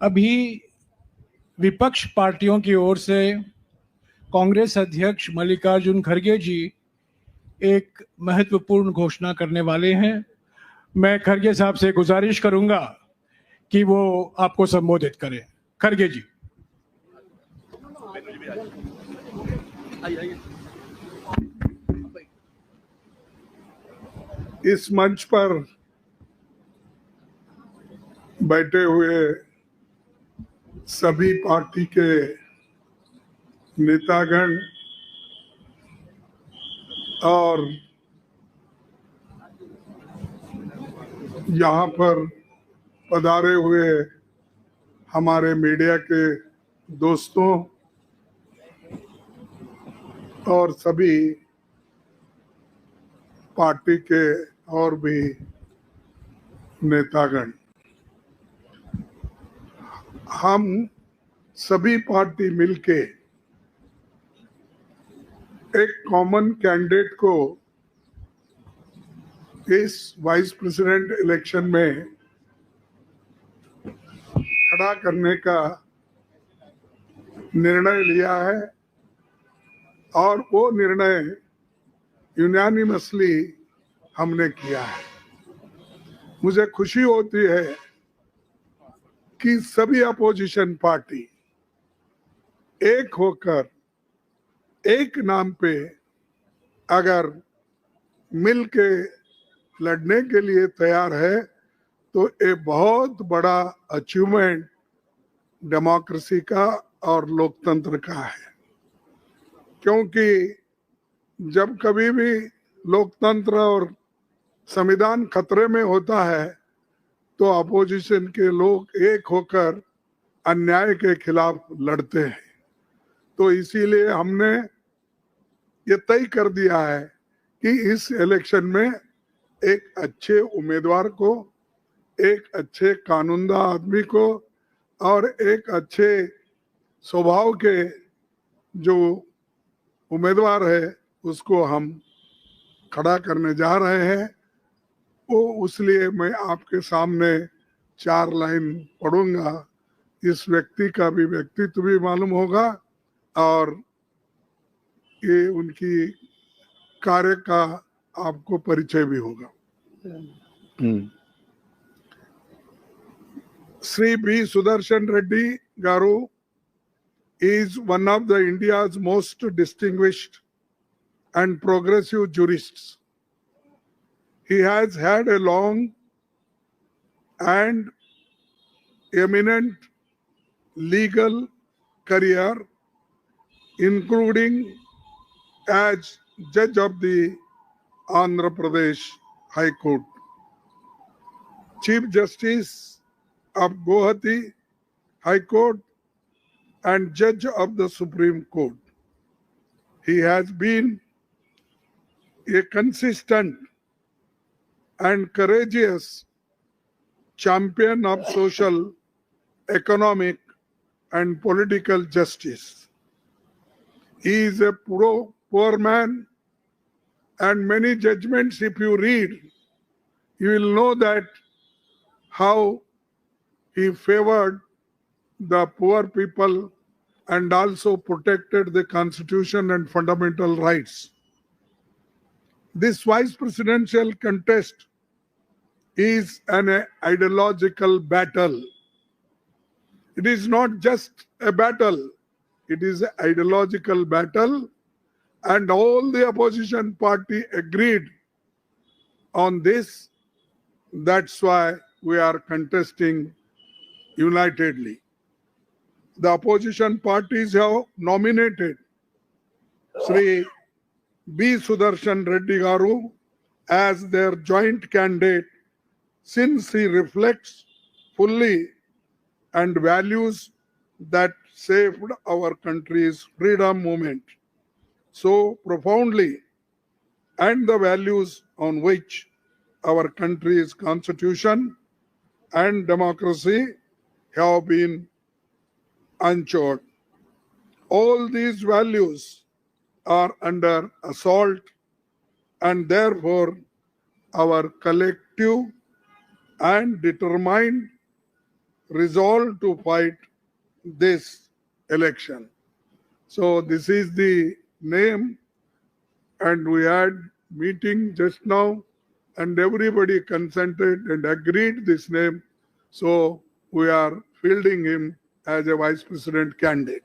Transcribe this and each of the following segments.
अभी विपक्ष पार्टियों की ओर से कांग्रेस अध्यक्ष मल्लिकार्जुन खड़गे जी एक महत्वपूर्ण घोषणा करने वाले हैं। मैं खड़गे साहब से गुजारिश करूंगा कि वो आपको संबोधित करें। खड़गे जी। इस मंच पर बैठे हुए सभी पार्टी के नेतागण और यहाँ पर पधारे हुए हमारे मीडिया के दोस्तों और सभी पार्टी के और भी नेतागण, हम सभी पार्टी मिलके एक कॉमन कैंडिडेट को इस वाइस प्रेसिडेंट इलेक्शन में खड़ा करने का निर्णय लिया है और वो निर्णय यूनानिमसली हमने किया है। मुझे खुशी होती है कि सभी अपोजिशन पार्टी एक होकर एक नाम पे अगर मिल के लड़ने के लिए तैयार है तो ये बहुत बड़ा अचीवमेंट डेमोक्रेसी का और लोकतंत्र का है। क्योंकि जब कभी भी लोकतंत्र और संविधान खतरे में होता है तो अपोजिशन के लोग एक होकर अन्याय के खिलाफ लड़ते हैं। तो इसीलिए हमने ये तय कर दिया है कि इस इलेक्शन में एक अच्छे उम्मीदवार को, एक अच्छे कानूनदा आदमी को और एक अच्छे स्वभाव के जो उम्मीदवार है उसको हम खड़ा करने जा रहे हैं। वो इसलिए मैं आपके सामने 4 लाइन पढ़ूंगा। इस व्यक्ति का भी व्यक्तित्व भी मालूम होगा और ये उनकी कार्य का आपको परिचय भी होगा। Shri B Sudarshan Reddy garu is one of the India's most distinguished and progressive jurists. He has had a long and eminent legal career, including as judge of the Andhra Pradesh High Court, Chief Justice of Guwahati High Court, and judge of the Supreme Court. He has been a consistent and courageous champion of social, economic, and political justice. He is a poor man, and many judgments, if you read, you will know that how he favored the poor people and also protected the constitution and fundamental rights. This vice presidential contest is an ideological battle. It is not just a battle, it is an ideological battle, and all the opposition party agreed on this. That's why we are contesting unitedly. The opposition parties have nominated Sri B. Sudarshan Reddy Garu as their joint candidate since he reflects fully and values that saved our country's freedom movement so profoundly and the values on which our country's constitution and democracy have been anchored. All these values are under assault, and therefore our collective and determined resolved to fight this election. So this is the name, and we had meeting just now, and everybody consented and agreed this name. So we are fielding him as a vice president candidate.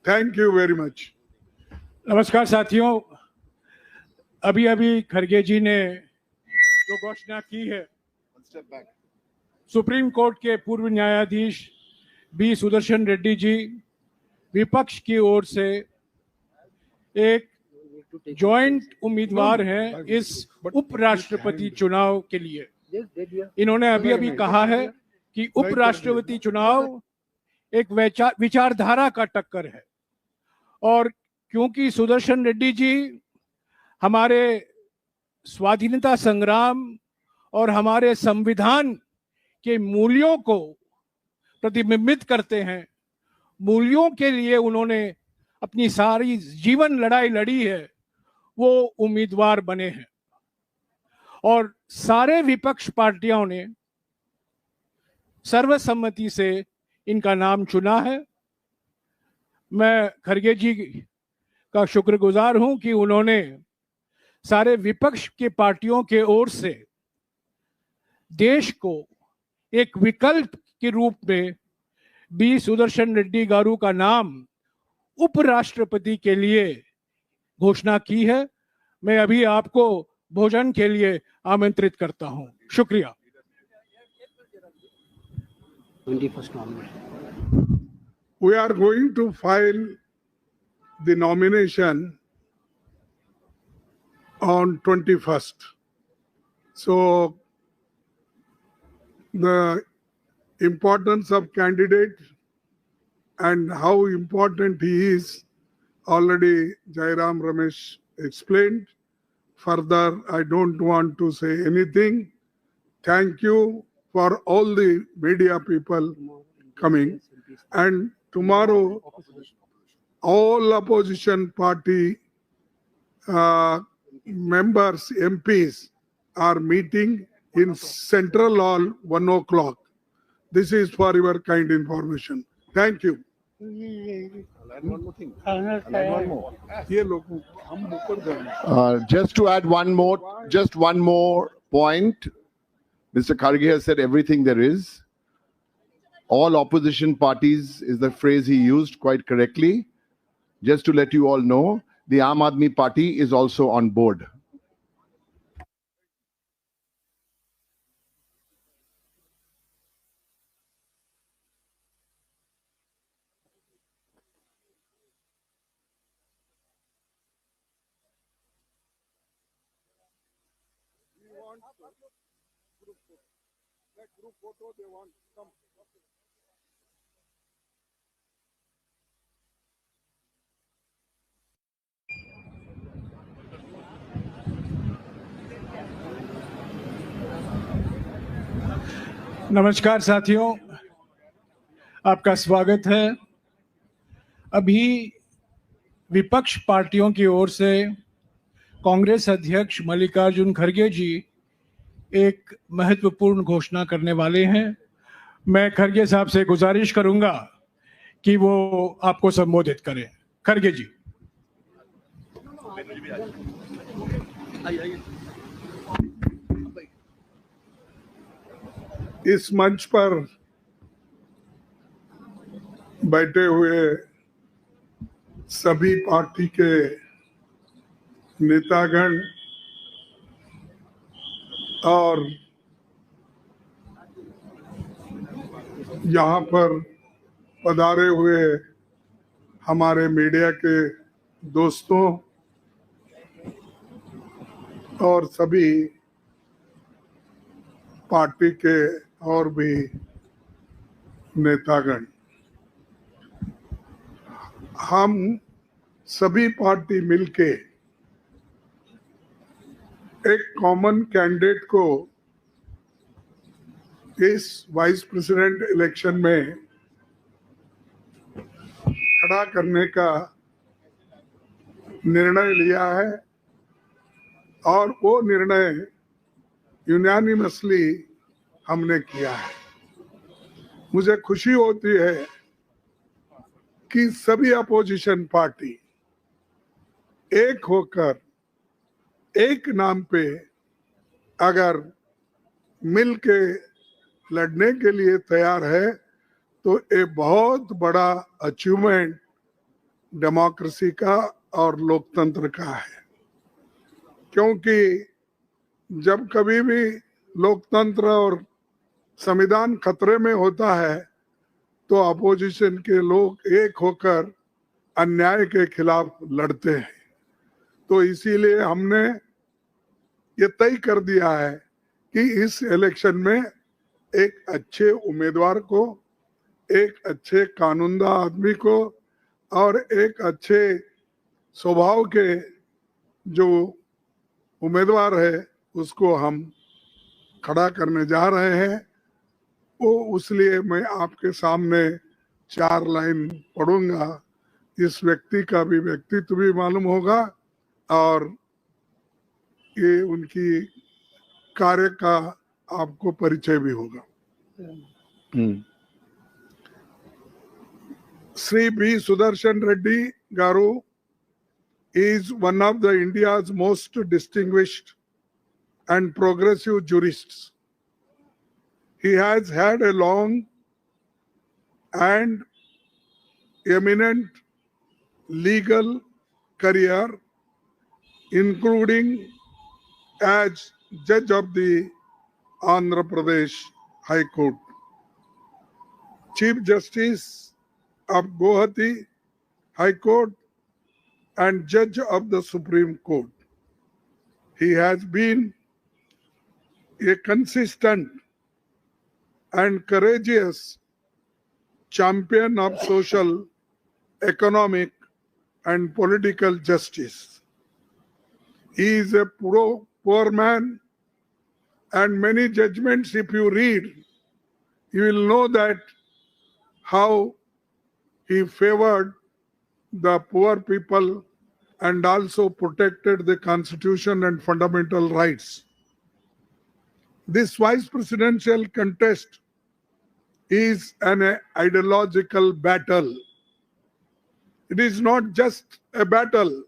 Thank you very much. नमस्कार साथियों, अभी अभी खरगे जी ने जो घोषणा की है, supreme court के पूर्व न्यायाधीश बी सुदर्शन रेड्डी जी विपक्ष की ओर से एक जॉइंट उम्मीदवार हैं इस उपराष्ट्रपति चुनाव के लिए। इन्होंने अभी अभी कहा है कि उपराष्ट्रपति चुनाव एक विचारधारा का टक्कर है, और क्योंकि सुदर्शन रेड्डी जी हमारे स्वाधीनता संग्राम और हमारे संविधान के मूल्यों को प्रतिबिंबित करते हैं, मूल्यों के लिए उन्होंने अपनी सारी जीवन लड़ाई लड़ी है, वो उम्मीदवार बने हैं। और सारे विपक्ष पार्टियों ने सर्वसम्मति से इनका नाम चुना है। मैं खरगे जी का शुक्रगुजार हूं कि उन्होंने सारे विपक्ष के पार्टियों के ओर से देश को एक विकल्प के रूप में बी सुदर्शन रेड्डी गारू का नाम उपराष्ट्रपति के लिए घोषणा की है। मैं अभी आपको भोजन के लिए आमंत्रित करता हूं। शुक्रिया। 21st nomination. We are going to file the nomination on 21st. So the importance of candidate and how important he is already Jairam Ramesh explained. Further, I don't want to say anything. Thank you for all the media people coming. And tomorrow, all opposition party members, MPs, are meeting in Central Hall 1 o'clock. This is for your kind information. Thank you. Just to add one more point. Mr. Kharge has said everything there is. All opposition parties is the phrase he used quite correctly. Just to let you all know, the Aam Aadmi Party is also on board. Group photo they want. Come. नमस्कार साथियों, आपका स्वागत है। अभी विपक्ष पार्टियों की ओर से कांग्रेस अध्यक्ष मल्लिकार्जुन खड़गे जी एक महत्वपूर्ण घोषणा करने वाले हैं। मैं खड़गे साहब से गुजारिश करूंगा कि वो आपको संबोधित करें। खड़गे जी। इस मंच पर बैठे हुए सभी पार्टी के नेतागण और यहाँ पर पधारे हुए हमारे मीडिया के दोस्तों और सभी पार्टी के और भी नेतागण, हम सभी पार्टी मिलके एक कॉमन कैंडिडेट को इस वाइस प्रेसिडेंट इलेक्शन में खड़ा करने का निर्णय लिया है, और वो निर्णय यूनानिमसली हमने किया है। मुझे खुशी होती है कि सभी अपोजिशन पार्टी एक होकर एक नाम पे अगर मिल के लड़ने के लिए तैयार है तो ये बहुत बड़ा अचीवमेंट डेमोक्रेसी का और लोकतंत्र का है। क्योंकि जब कभी भी लोकतंत्र और संविधान खतरे में होता है तो अपोजिशन के लोग एक होकर अन्याय के खिलाफ लड़ते हैं। तो इसीलिए हमने ये तय कर दिया है कि इस इलेक्शन में एक अच्छे उम्मीदवार को, एक अच्छे कानूनदा आदमी को और एक अच्छे स्वभाव के जो उम्मीदवार है उसको हम खड़ा करने जा रहे हैं। वो इसलिए मैं आपके सामने 4 लाइन पढ़ूंगा। इस व्यक्ति का भी व्यक्तित्व भी मालूम होगा और ये उनकी कार्य का आपको परिचय भी होगा। Sri B. Sudarshan Reddy Garu is one of the India's most distinguished and progressive jurists. He has had a long and eminent legal career, including as judge of the Andhra Pradesh High Court, Chief Justice of Guwahati High Court, and judge of the Supreme Court. He has been a consistent and courageous champion of social, economic, and political justice. He is a poor man, and many judgments, if you read, you will know that how he favored the poor people and also protected the constitution and fundamental rights. This vice presidential contest is an ideological battle. It is not just a battle,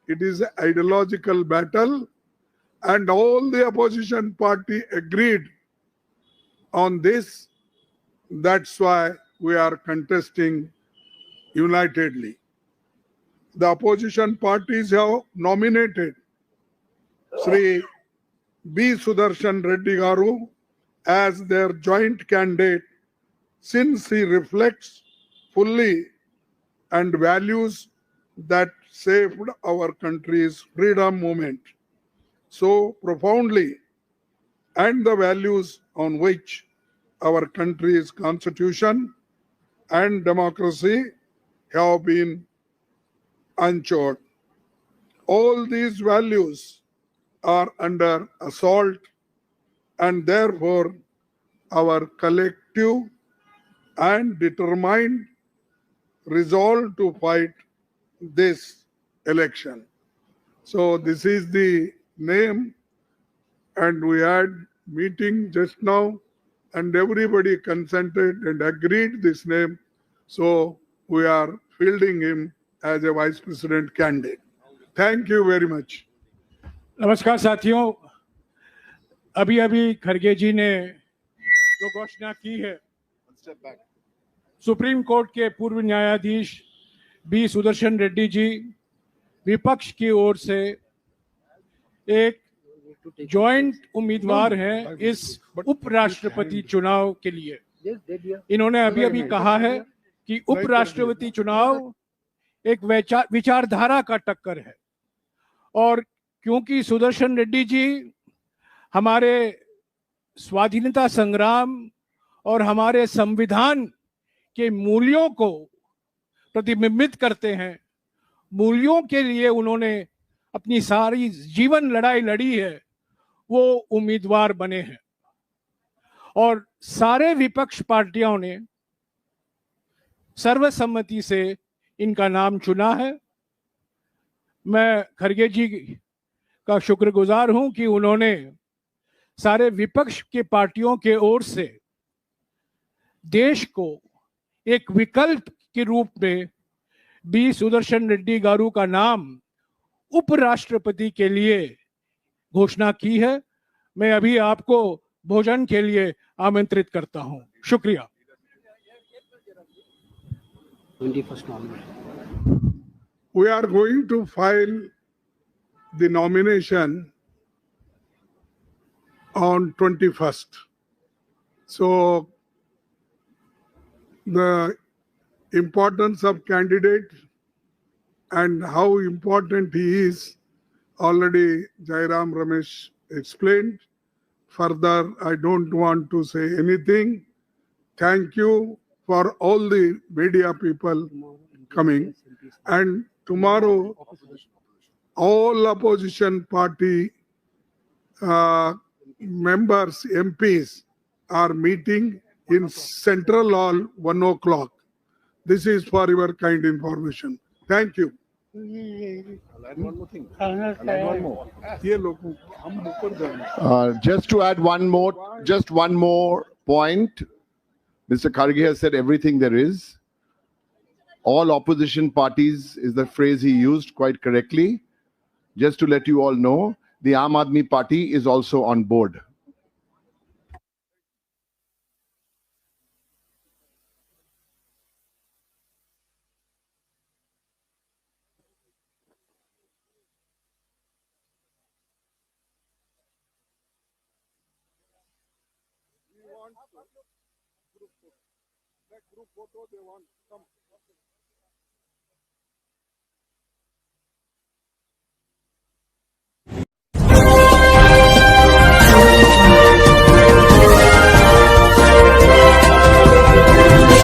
it is an ideological battle, and all the opposition party agreed on this. That's why we are contesting unitedly. The opposition parties have nominated Sri B. Sudarshan Reddy Garu as their joint candidate since he reflects fully and values that saved our country's freedom movement so profoundly, and the values on which our country's constitution and democracy have been anchored. All these values are under assault, and therefore our collective and determined resolve to fight this election. So this is the name, and we had meeting just now and everybody consented and agreed this name. So we are fielding him as a vice president candidate. Thank you very much. नमस्कार साथियों, अभी अभी खरगे जी ने जो घोषणा की है, supreme court के पूर्व न्यायाधीश बी सुदर्शन रेड्डी जी विपक्ष की ओर से एक जॉइंट उम्मीदवार हैं इस उपराष्ट्रपति चुनाव के लिए। इन्होंने अभी अभी कहा है कि उपराष्ट्रपति चुनाव एक विचारधारा का टक्कर है, और क्योंकि सुदर्शन रेड्डी जी हमारे स्वाधीनता संग्राम और हमारे संविधान के मूल्यों को प्रतिबिंबित करते हैं, मूल्यों के लिए उन्होंने अपनी सारी जीवन लड़ाई लड़ी है, वो उम्मीदवार बने हैं। और सारे विपक्ष पार्टियों ने सर्वसम्मति से इनका नाम चुना है। मैं खरगे जी का शुक्रगुजार हूं कि उन्होंने सारे विपक्ष के पार्टियों के ओर से देश को एक विकल्प के रूप में बी सुदर्शन रेड्डी गारू का नाम उपराष्ट्रपति के लिए घोषणा की है। मैं अभी आपको भोजन के लिए आमंत्रित करता हूं। शुक्रिया। 21st November. We are going to file the nomination on 21st. So the importance of candidate and how important he is already Jairam Ramesh explained. Further, I don't want to say anything. Thank you for all the media people coming. And tomorrow, all opposition party members, MPs, are meeting in Central Hall 1 o'clock. This is for your kind information. Thank you. ये लोगों हम ऊपर जाएंगे। Just to add one more point. Mr. Kharge has said everything there is. All opposition parties is the phrase he used quite correctly. Just to let you all know, the Aam Aadmi Party is also on board. Group photo they want. Come.